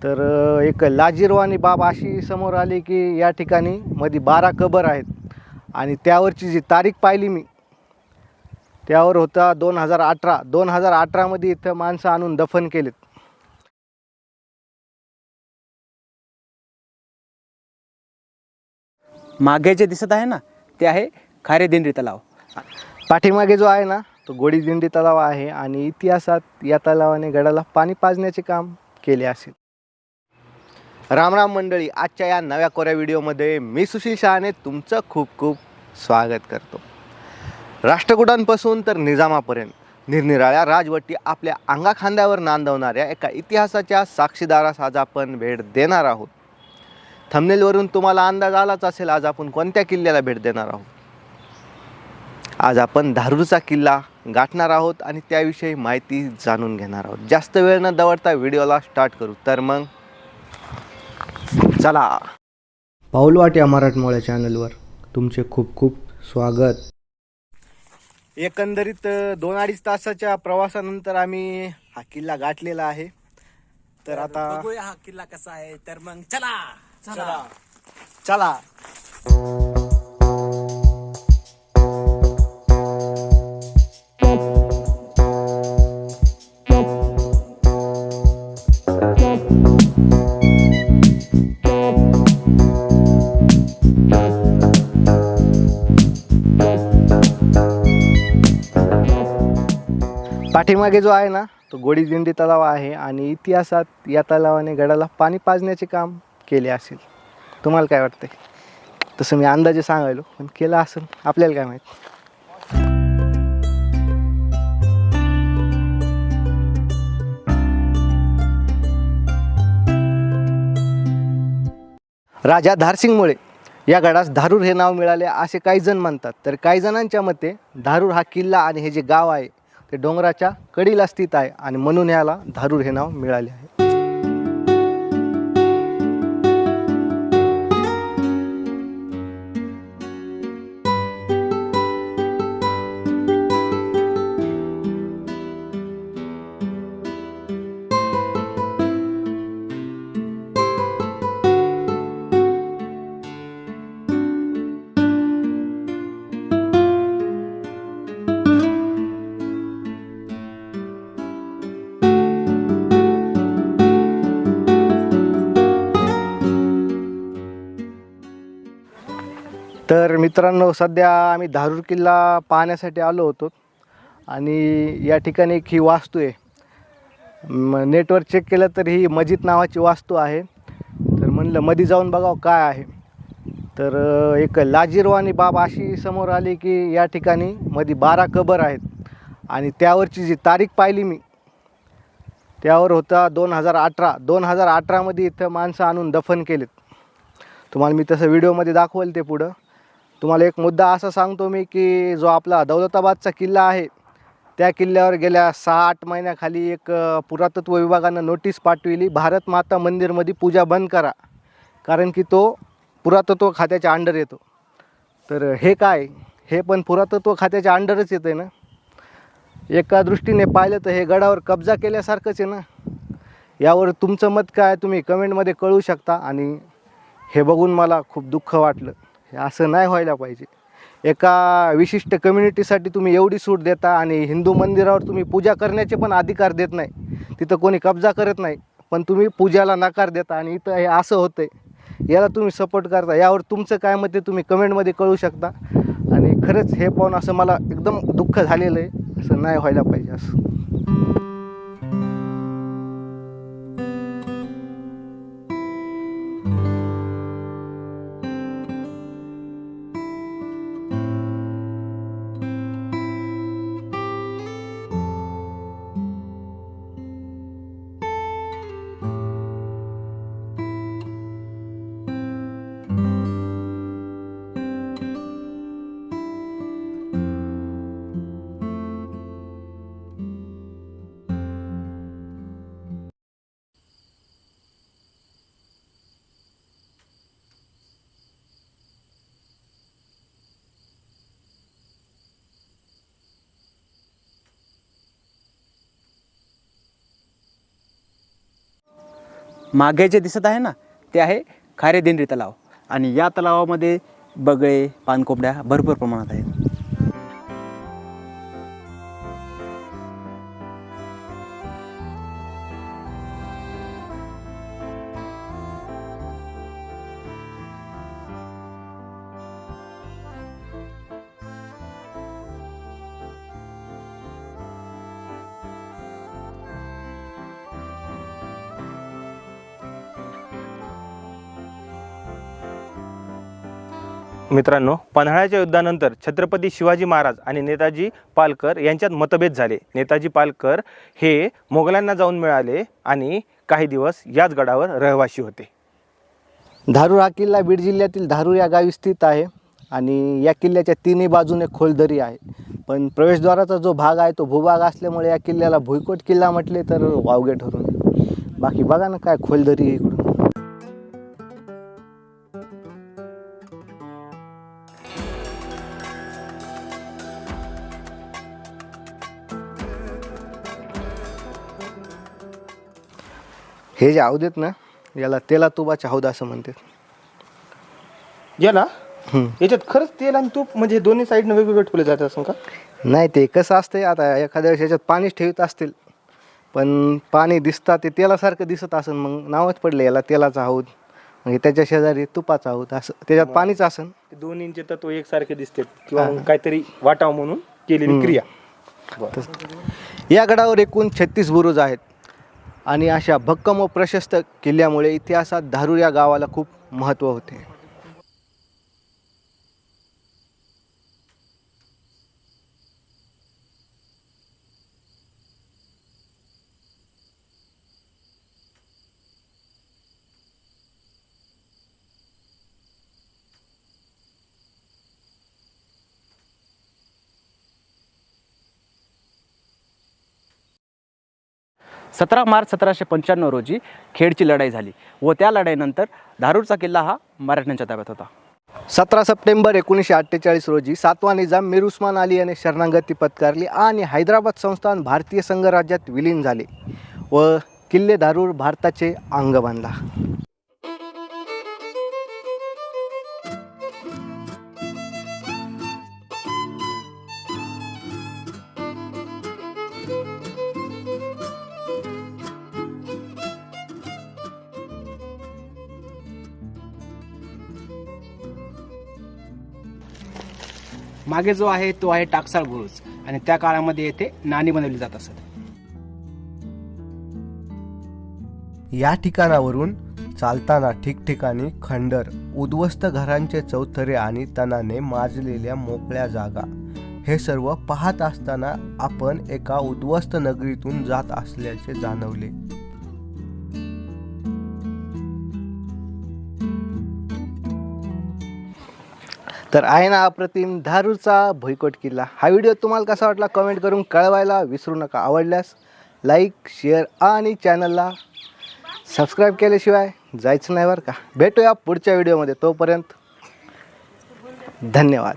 तर एक लाजिरवाणी बाब अशी समोर आली की या ठिकाणी मध्ये 12 कबर आहेत आणि त्यावरची जी तारीख पाहिली मी, त्यावर होता 2018 मध्ये इथं माणसं आणून दफन केलेत. मागे जे दिसत आहे ना ते आहे खारे दिंडी तलाव. पाठीमागे जो आहे ना तो गोडी दिंडी तलाव आहे आणि इतिहासात या तलावाने गडाला पाणी पाजण्याचे काम केले असेल. राम राम मंडळी, आजच्या या नव्या कोऱ्या व्हिडिओमध्ये मी सुशील शहाणे तुमचं खूप खूप स्वागत करतो. राष्ट्रकुटांपासून तर निजामापर्यंत निरनिराळ्या राजवटी आपल्या अंगाखांद्यावर नांदवणाऱ्या एका इतिहासाच्या साक्षीदारास आज आपण भेट देणार आहोत. थंबनेलवरून तुम्हाला अंदाज आलाच असेल आज आपण कोणत्या किल्ल्याला भेट देणार आहोत. आज आपण धारूरचा किल्ला गाठणार आहोत आणि त्याविषयी माहिती जाणून घेणार आहोत. जास्त वेळ न दवडता व्हिडिओला स्टार्ट करू. तर मग चला. पाऊलवाट या मराठमोळ्या चॅनलवर तुमचे खूप खूप स्वागत. एकंदरीत 2-2.5 तासाच्या प्रवासानंतर आम्ही हा किल्ला गाठलेला आहे. तर आता बघूया हा किल्ला कसा आहे. तर मग चला चला चला. पाठीमागे जो आहे ना तो गोडी दिंडी तलाव आहे आणि इतिहासात या तलावाने गडाला पाणी पाजण्याचे काम केले असेल. तुम्हाला काय वाटतंय? तसं मी अंदाजे सांगायलो, पण केलं असेल आपल्याला काय माहित. राजा धारसिंगमुळे या गडास धारूर हे नाव मिळाले असे काही जण म्हणतात. तर काही जणांच्या मते धारूर हा किल्ला आणि हे जे गाव आहे ते डोंगराच्या कडीला स्थित आहे आणि म्हणून याला धारूर हे नाव मिळाले आहे. तर मित्रांनो, सध्या आम्ही धारूर किल्ला पाहण्यासाठी आलो होतो आणि या ठिकाणी एक ही वास्तू आहे. नेटवर चेक केलं तर ही मस्जिद नावाची वास्तू आहे. तर म्हणलं मध्ये जाऊन बघावं काय आहे. तर एक लाजिरवाणी बाब अशी समोर आली की या ठिकाणी मध्ये 12 कबर आहेत आणि त्यावरची जी तारीख पाहिली मी, त्यावर होता 2018 मध्ये इथं माणसं आणून दफन केलेत. तुम्हाला मी तसं व्हिडिओमध्ये दाखवेल ते पुढं. तुम्हाला एक मुद्दा असा सांगतो मी की जो आपला दौलताबादचा किल्ला आहे त्या किल्ल्यावर गेल्या 6-8 महिन्याखाली एक पुरातत्व विभागानं नोटीस पाठविली, भारत माता मंदिरमध्ये पूजा बंद करा, कारण की तो पुरातत्व खात्याच्या अंडर येतो. तर हे काय, हे पण पुरातत्व खात्याच्या अंडरच येतं आहे ना. एका दृष्टीने पाहिलं तर हे गडावर कब्जा केल्यासारखंच आहे ना. यावर तुमचं मत काय तुम्ही कमेंटमध्ये कळवू शकता. आणि हे बघून मला खूप दुःख वाटलं. हे असं नाही व्हायला पाहिजे. एका विशिष्ट कम्युनिटीसाठी तुम्ही एवढी सूट देता आणि हिंदू मंदिरावर तुम्ही पूजा करण्याचे पण अधिकार देत नाही. तिथं कोणी कब्जा करत नाही, पण तुम्ही पूजाला नकार देता आणि इथं हे असं होतं आहे. याला तुम्ही सपोर्ट करता. यावर तुमचं काय मत आहे तुम्ही कमेंटमध्ये कळवू शकता. आणि खरंच हे पाहून असं मला एकदम दुःख झालेलं आहे. असं नाही व्हायला पाहिजे असं. मागे जे दिसत आहे ना ते आहे खारेदेंडी तलाव आणि या तलावामध्ये बगळे पाणकोंबड्या भरपूर प्रमाणात आहेत. मित्रांनो, पन्हाळ्याच्या युद्धानंतर छत्रपती शिवाजी महाराज आणि नेताजी पालकर यांच्यात मतभेद झाले. नेताजी पालकर हे मोगलांना जाऊन मिळाले आणि काही दिवस याच गडावर रहिवासी होते. धारूर हा किल्ला बीड जिल्ह्यातील धारूर या गावी स्थित आहे आणि या किल्ल्याच्या तिन्ही बाजूने खोलदरी आहे. पण प्रवेशद्वाराचा जो भाग आहे तो भूभाग असल्यामुळे या किल्ल्याला भुईकोट किल्ला म्हटले तर वावगे ठरून. बाकी बघा ना काय खोलदरी आहे इकडून. हे जे हौद आहेत ना याला तेला तुपाचे हौद असं म्हणतात. याला याच्यात खरंच तेल आणि तूप म्हणजे दोन्ही साईडनं वेगवेगळे ठेवले जातात असं का? नाही, ते कसं असतंय आता एखाद्या वेळेस याच्यात पाणीच ठेवत असतील पण पाणी दिसतात ते तेलासारखं दिसत असेल मग नावच पडलं याला तेलाचा हौद. म्हणजे त्याच्या शेजारी तुपाचा हौद असं त्याच्यात पाणीच असेल. दोन्हींचे तत्व एकसारखे दिसतात किंवा काहीतरी वाटावं म्हणून केलेली क्रिया. या गडावर एकूण 36 बुरुज आहेत आणि अशा भक्कम व प्रशस्त किल्ल्यामुळे इतिहासात धारूर या गावाला खूप महत्त्व होते. मार्च 1795 रोजी खेडची लढाई झाली व त्या लढाईनंतर धारूरचा किल्ला हा मराठ्यांच्या ताब्यात होता. 17 सप्टेंबर 1948 रोजी 7वा निजाम मीर उस्मान अली याने शरणागती पत्करली आणि हैदराबाद संस्थान भारतीय संघराज्यात विलीन झाले व किल्ले धारूर भारताचे अंग बांधला. मागे जो आहे तो आहे टाकसाळ बुरुज आणि त्या काळामध्ये येथे नाणी बनवली जात असत. या ठिकाणावरून चालताना ठिकठिकाणी खंडर, उद्ध्वस्त घरांचे चौथरे आणि तणाने माजलेल्या मोकळ्या जागा हे सर्व पाहत असताना आपण एका उद्ध्वस्त नगरीतून जात असल्याचे जाणवले. तर आहे ना अप्रतिम धारूरचा भुईकोट किल्ला. हा व्हिडिओ तुम्हाला कसा वाटला कमेंट करून कळवायला विसरू नका. आवडल्यास लाईक, शेअर आणि चॅनलला सबस्क्राईब केल्याशिवाय जायचं नाही बरं का. भेटूया पुढच्या व्हिडिओमध्ये. तोपर्यंत धन्यवाद.